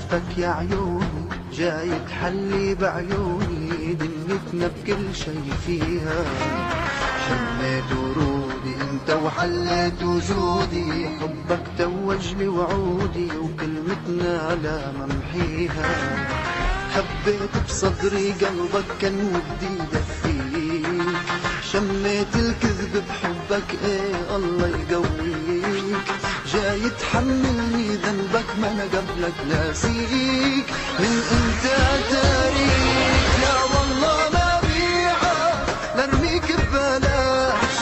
شفتك يا عيوني جاي تحلي بعيوني دنيتنا بكل شي فيها. شميت ورودي انت وحليت وجودي، حبك توجلي وعودي وكلمتنا على ممحيها. حبيت بصدري قلبك كان ودي دفيك، شميت الكذب بحبك ايه الله يقويك. جاي تحملني ذنبك ما انا قبلك ناسيك، من انت تاريك لا والله ما بيعك لارميك ببلاش.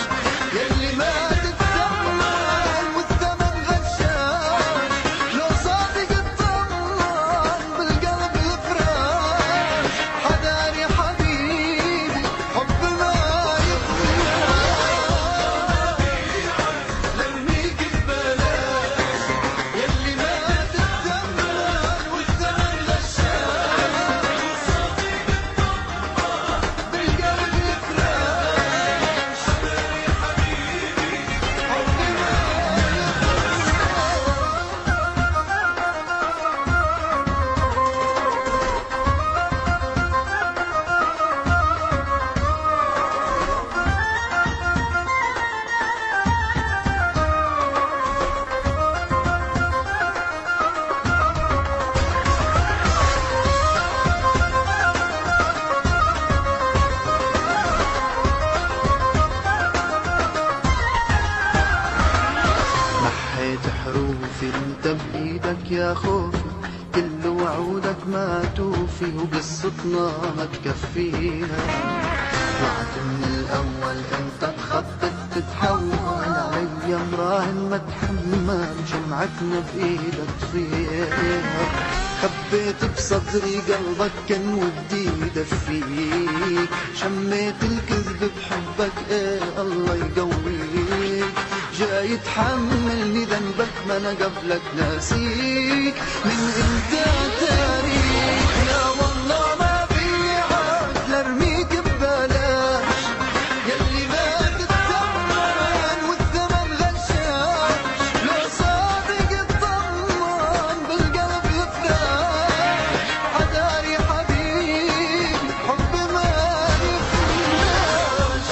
يلي ما تتثمن والثمن غشاش، لو صادق اطمن بالقلب الفراش. حذاري حبيبي حب ما حروفي انت بايدك يا خوفي، كل وعودك ما توفي وقصتنا ما تكفيها. وعد من الاول انت تخطط تتحول علي مراهن ما تحمل، شمعتنا بايدك تطفيها. خبيت بصدري قلبك كان ودي دفيك، شميت الكذب بحبك ايه الله يقويك. جاي تحملني ذنبك ما انا قبلك ناسيك، من انت تاريخ لا والله ما بيعك لارميك ببلاش. يلي ما تتثمن والثمن غشاش، لو صادق اطمن بالقلب يفلاش. حذاري حبيبي حب ما يفلاش،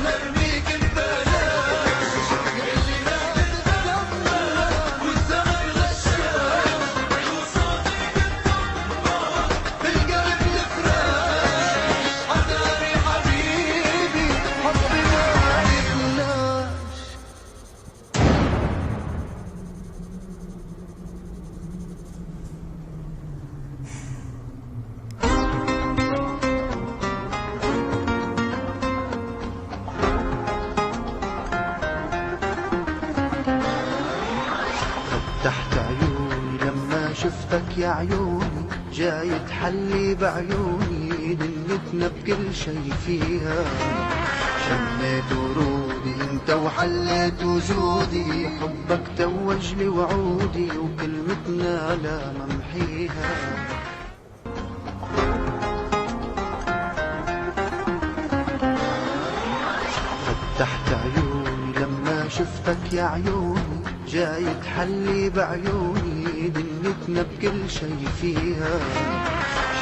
لارميك ببلاش. يلي ما تتثمن والثمن غشاش، لو صادق اطمن بالقلب يفلاش. حذاري حبيبي حب ما يفلاش. فتحت عيوني لما شفتك يا عيوني جاي تحلي بعيوني دنيتنا بكل شي فيها. شميت ورودي انت وحليت وجودي، حبك توجلي وعودي وكلمتنا على ممحيها. فتحت عيوني لما شفتك يا عيوني جاي تحلي بعيوني دنيتنا بكل شي فيها.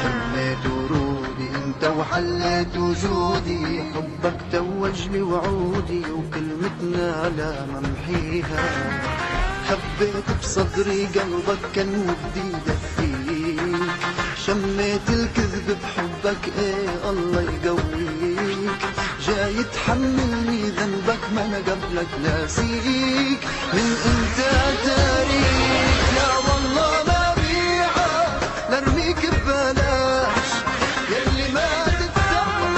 شميت ورودي انت وحليت وجودي، حبك توجلي وعودي وكلمتنا على ممحيها. حبيت بصدري قلبك كان ودي دفيك، شميت الكذب بحبك ايه الله يقويك. جاي تحملني ذنبك ما انا قبلك ناسيك، من انت تاريخ لا والله ما بيعك لارميك ببلاش. يلي ما تتثمن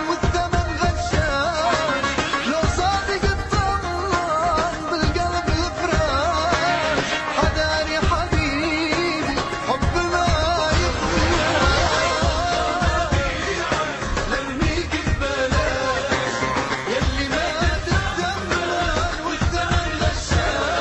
والثمن غشاش، لو صادق اطمن بالقلب الفراش. حذاري حبيبي حب ما يفلاش، لارميك ببلاش. يلي ما تتثمن والثمن غشاش،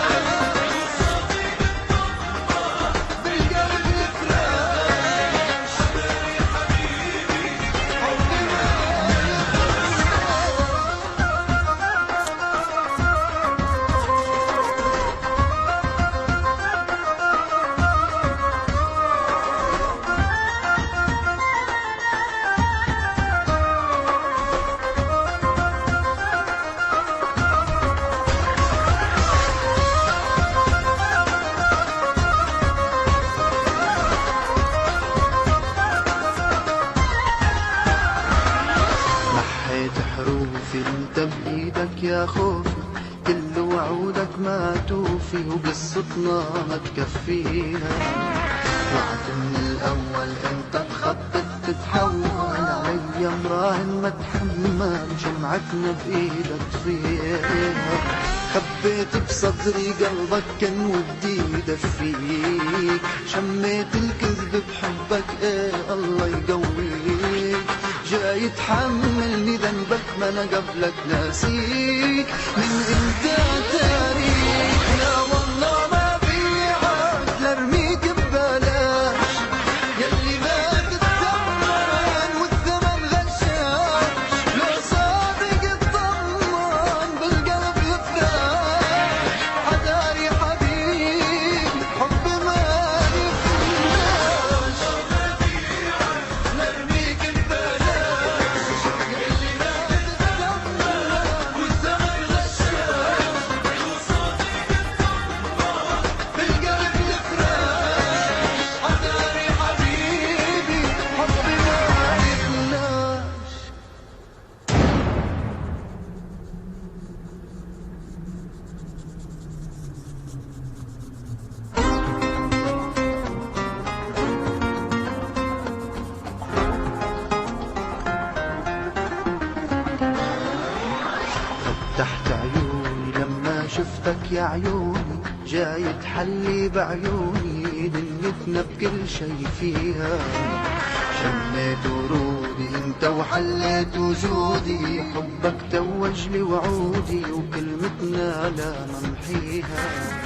شميت حروفي انت بايدك يا خوفي، كل وعودك ما توفي وقصتنا ما تكفيها. وعد من الاول انت تخطط تتحول علي مراهن ما تحمل، شمعتنا بايدك تطفيها. خبيت بصدري قلبك كان ودي يدفيك، شميت الكذب بحبك ايه الله يقويك. جاي تحملني ذنبك ما انا قبلك ناسيك، من انت تاريخ لا والله ما في عاد لارميك ببلاش، يلي ما تتثمن والثمن غشاش. لو صادق اطمن بالقلب يفلاش، حداري حبيبي حب ما يفلاش. لارميك ببلاش يلي ما تتثمن والثمن غشاش. لو صادق اطمن بالقلب يفلاش، حداري حبيبي حب ما يفلاش. فتحت عيوني لما شفتك يا عيوني، جاي تحلي بعيوني دنيتنا بكل شي فيها. شميت ورودي انت وحليت وجودي، حبك توج لي وعودي وكلمتنا لا ممحيها.